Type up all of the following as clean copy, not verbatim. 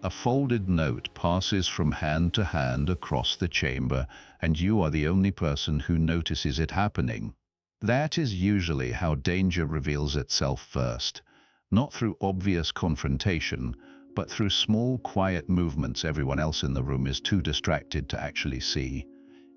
A folded note passes from hand to hand across the chamber, and you are the only person who notices it happening. That is usually how danger reveals itself first, not through obvious confrontation, but through small, quiet movements everyone else in the room is too distracted to actually see.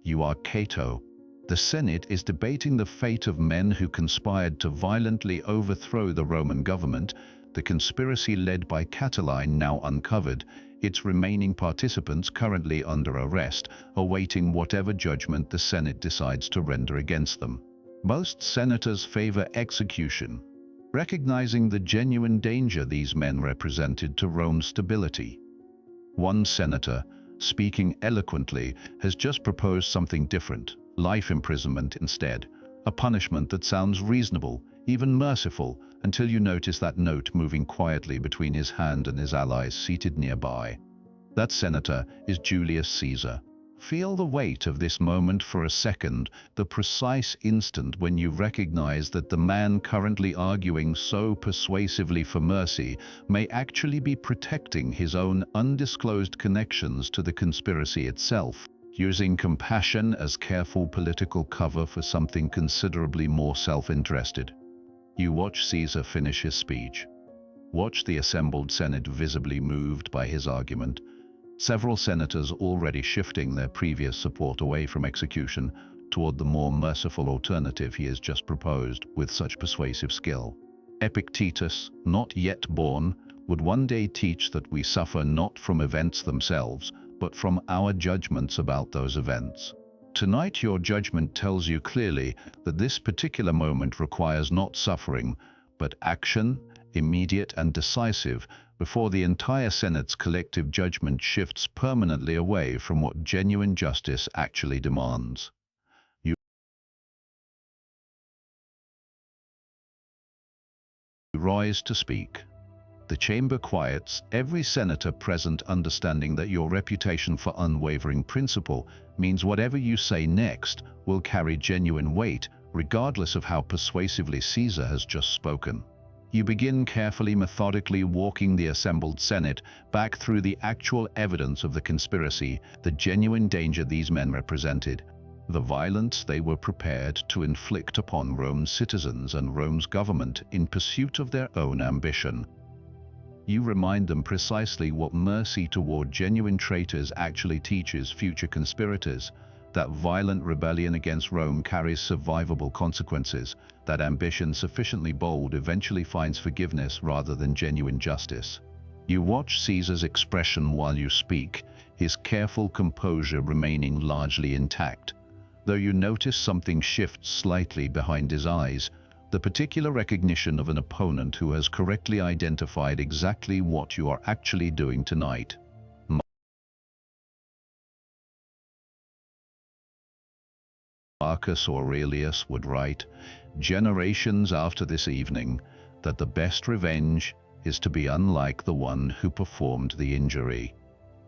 You are Cato. The Senate is debating the fate of men who conspired to violently overthrow the Roman government, the conspiracy led by Catiline now uncovered, its remaining participants currently under arrest, awaiting whatever judgment the Senate decides to render against them. Most senators favor execution, recognizing the genuine danger these men represented to Rome's stability. One senator, speaking eloquently, has just proposed something different: life imprisonment instead, a punishment that sounds reasonable, even merciful, until you notice that note moving quietly between his hand and his allies seated nearby. That senator is Julius Caesar. Feel the weight of this moment for a second, the precise instant when you recognize that the man currently arguing so persuasively for mercy may actually be protecting his own undisclosed connections to the conspiracy itself, using compassion as careful political cover for something considerably more self-interested. You watch Caesar finish his speech. Watch the assembled Senate visibly moved by his argument. Several senators already shifting their previous support away from execution toward the more merciful alternative he has just proposed with such persuasive skill. Epictetus, not yet born, would one day teach that we suffer not from events themselves, but from our judgments about those events. Tonight your judgment tells you clearly that this particular moment requires not suffering, but action, immediate and decisive, before the entire Senate's collective judgment shifts permanently away from what genuine justice actually demands. You rise to speak. The chamber quiets, every senator present understanding that your reputation for unwavering principle means whatever you say next will carry genuine weight, regardless of how persuasively Caesar has just spoken. You begin carefully, methodically walking the assembled Senate back through the actual evidence of the conspiracy, the genuine danger these men represented, the violence they were prepared to inflict upon Rome's citizens and Rome's government in pursuit of their own ambition. You remind them precisely what mercy toward genuine traitors actually teaches future conspirators, that violent rebellion against Rome carries survivable consequences, that ambition sufficiently bold eventually finds forgiveness rather than genuine justice. You watch Caesar's expression while you speak, his careful composure remaining largely intact, though you notice something shifts slightly behind his eyes, the particular recognition of an opponent who has correctly identified exactly what you are actually doing tonight. Marcus Aurelius would write, generations after this evening, that the best revenge is to be unlike the one who performed the injury.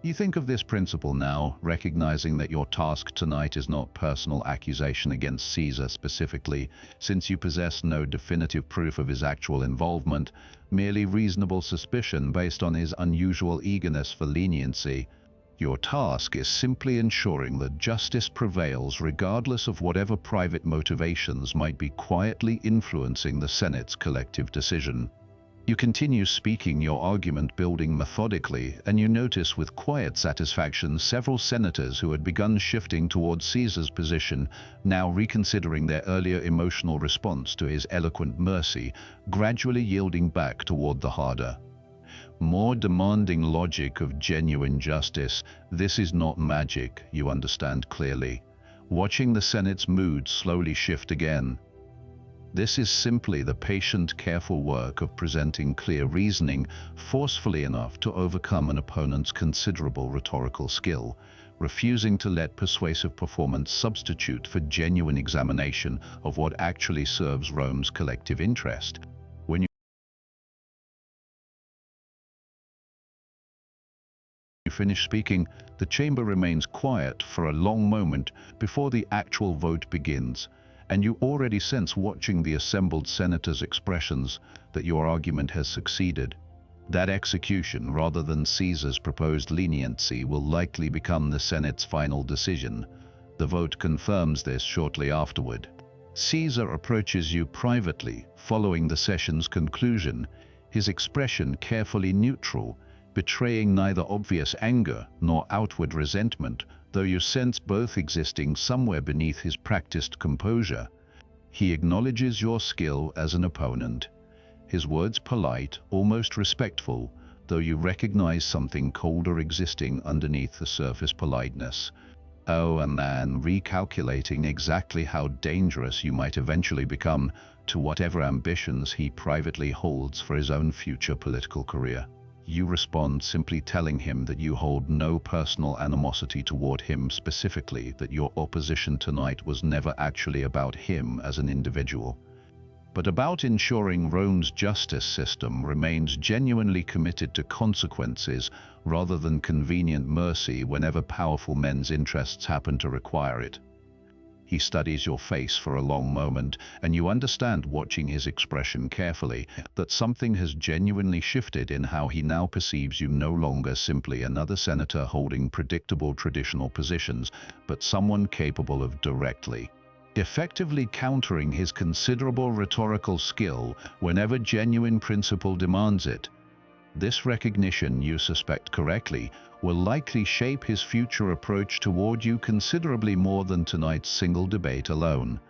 You think of this principle now, recognizing that your task tonight is not personal accusation against Caesar specifically, since you possess no definitive proof of his actual involvement, merely reasonable suspicion based on his unusual eagerness for leniency. Your task is simply ensuring that justice prevails regardless of whatever private motivations might be quietly influencing the Senate's collective decision. You continue speaking your argument, building methodically, and you notice with quiet satisfaction several senators who had begun shifting towards Caesar's position, now reconsidering their earlier emotional response to his eloquent mercy, gradually yielding back toward the harder, more demanding logic of genuine justice. This is not magic, you understand clearly. Watching the Senate's mood slowly shift again, this is simply the patient, careful work of presenting clear reasoning forcefully enough to overcome an opponent's considerable rhetorical skill, refusing to let persuasive performance substitute for genuine examination of what actually serves Rome's collective interest. When you finish speaking, the chamber remains quiet for a long moment before the actual vote begins, and you already sense, watching the assembled senators' expressions, that your argument has succeeded. That execution, rather than Caesar's proposed leniency, will likely become the Senate's final decision. The vote confirms this shortly afterward. Caesar approaches you privately, following the session's conclusion, his expression carefully neutral, betraying neither obvious anger nor outward resentment, though you sense both existing somewhere beneath his practiced composure. He acknowledges your skill as an opponent, his words polite, almost respectful, though you recognize something colder existing underneath the surface politeness. Oh, and then recalculating exactly how dangerous you might eventually become to whatever ambitions he privately holds for his own future political career. You respond simply telling him that you hold no personal animosity toward him specifically, that your opposition tonight was never actually about him as an individual, but about ensuring Rome's justice system remains genuinely committed to consequences rather than convenient mercy whenever powerful men's interests happen to require it. He studies your face for a long moment, and you understand, watching his expression carefully, that something has genuinely shifted in how he now perceives you, no longer simply another senator holding predictable traditional positions, but someone capable of directly, effectively countering his considerable rhetorical skill whenever genuine principle demands it. This recognition, you suspect correctly, will likely shape his future approach toward you considerably more than tonight's single debate alone.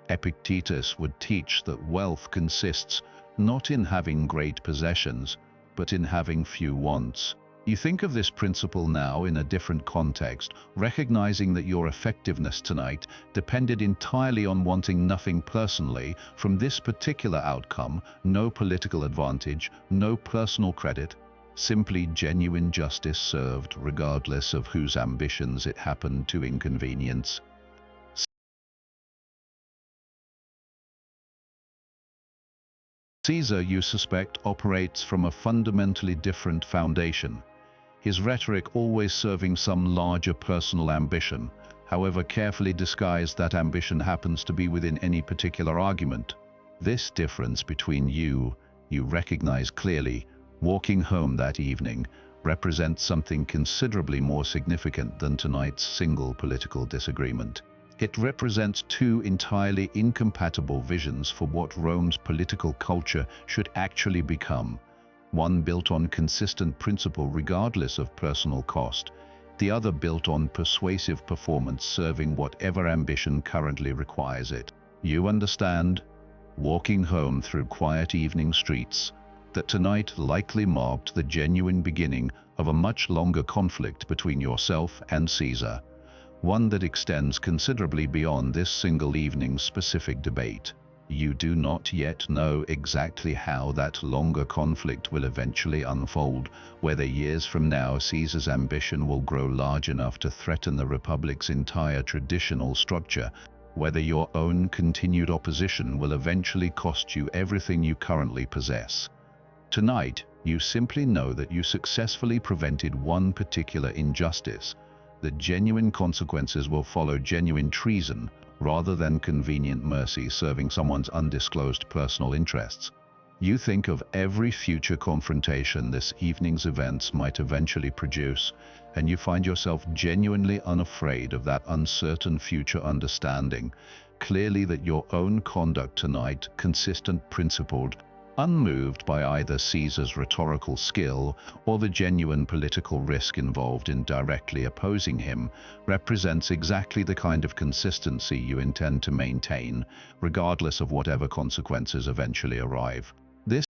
Epictetus would teach that wealth consists not in having great possessions, but in having few wants. You think of this principle now in a different context, recognizing that your effectiveness tonight depended entirely on wanting nothing personally from this particular outcome, no political advantage, no personal credit, simply genuine justice served regardless of whose ambitions it happened to inconvenience. Caesar, you suspect, operates from a fundamentally different foundation, his rhetoric always serving some larger personal ambition, however carefully disguised that ambition happens to be within any particular argument. This difference between you recognize clearly, walking home that evening, represents something considerably more significant than tonight's single political disagreement. It represents two entirely incompatible visions for what Rome's political culture should actually become. One built on consistent principle regardless of personal cost, the other built on persuasive performance serving whatever ambition currently requires it. You understand, walking home through quiet evening streets, that tonight likely marked the genuine beginning of a much longer conflict between yourself and Caesar, one that extends considerably beyond this single evening's specific debate. You do not yet know exactly how that longer conflict will eventually unfold, whether years from now Caesar's ambition will grow large enough to threaten the Republic's entire traditional structure, whether your own continued opposition will eventually cost you everything you currently possess. Tonight, you simply know that you successfully prevented one particular injustice, that genuine consequences will follow genuine treason, rather than convenient mercy serving someone's undisclosed personal interests. You think of every future confrontation this evening's events might eventually produce, and you find yourself genuinely unafraid of that uncertain future, understanding clearly that your own conduct tonight, consistent, principled, unmoved by either Caesar's rhetorical skill or the genuine political risk involved in directly opposing him, represents exactly the kind of consistency you intend to maintain, regardless of whatever consequences eventually arrive. This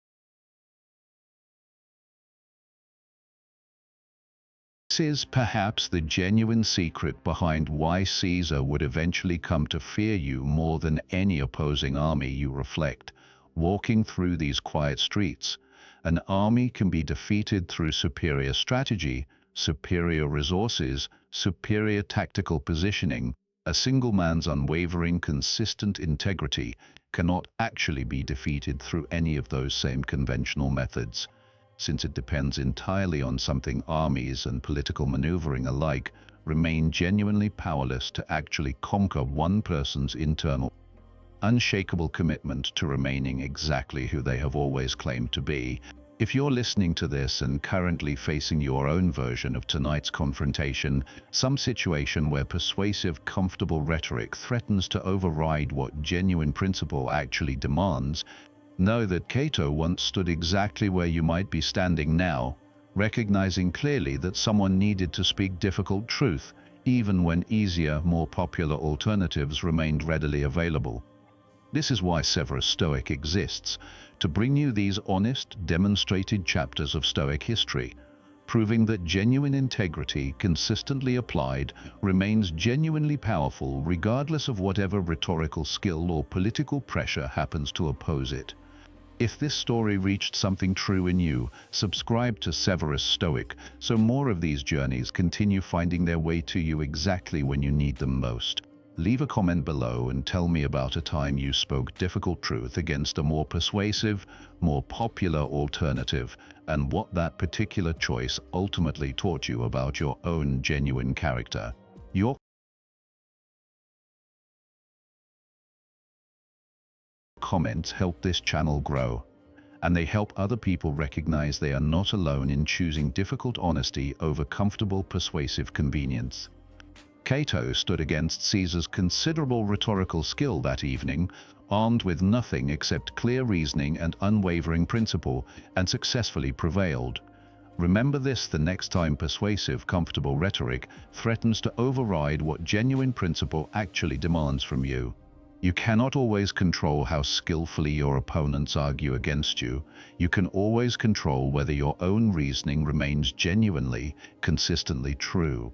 is perhaps the genuine secret behind why Caesar would eventually come to fear you more than any opposing army. You reflect, walking through these quiet streets, an army can be defeated through superior strategy, superior resources, superior tactical positioning. A single man's unwavering, consistent integrity cannot actually be defeated through any of those same conventional methods, since it depends entirely on something armies and political maneuvering alike remain genuinely powerless to actually conquer: one person's internal, unshakable commitment to remaining exactly who they have always claimed to be, If you're listening to this and currently facing your own version of tonight's confrontation, some situation where persuasive, comfortable rhetoric threatens to override what genuine principle actually demands, know that Cato once stood exactly where you might be standing now, recognizing clearly that someone needed to speak difficult truth, even when easier, more popular alternatives remained readily available. This is why Severus Stoic exists, to bring you these honest, demonstrated chapters of Stoic history, proving that genuine integrity, consistently applied, remains genuinely powerful regardless of whatever rhetorical skill or political pressure happens to oppose it. If this story reached something true in you, subscribe to Severus Stoic so more of these journeys continue finding their way to you exactly when you need them most. Leave a comment below and tell me about a time you spoke difficult truth against a more persuasive, more popular alternative, and what that particular choice ultimately taught you about your own genuine character. Your comments help this channel grow, and they help other people recognize they are not alone in choosing difficult honesty over comfortable, persuasive convenience. Cato stood against Caesar's considerable rhetorical skill that evening, armed with nothing except clear reasoning and unwavering principle, and successfully prevailed. Remember this the next time persuasive, comfortable rhetoric threatens to override what genuine principle actually demands from you. You cannot always control how skillfully your opponents argue against you. You can always control whether your own reasoning remains genuinely, consistently true.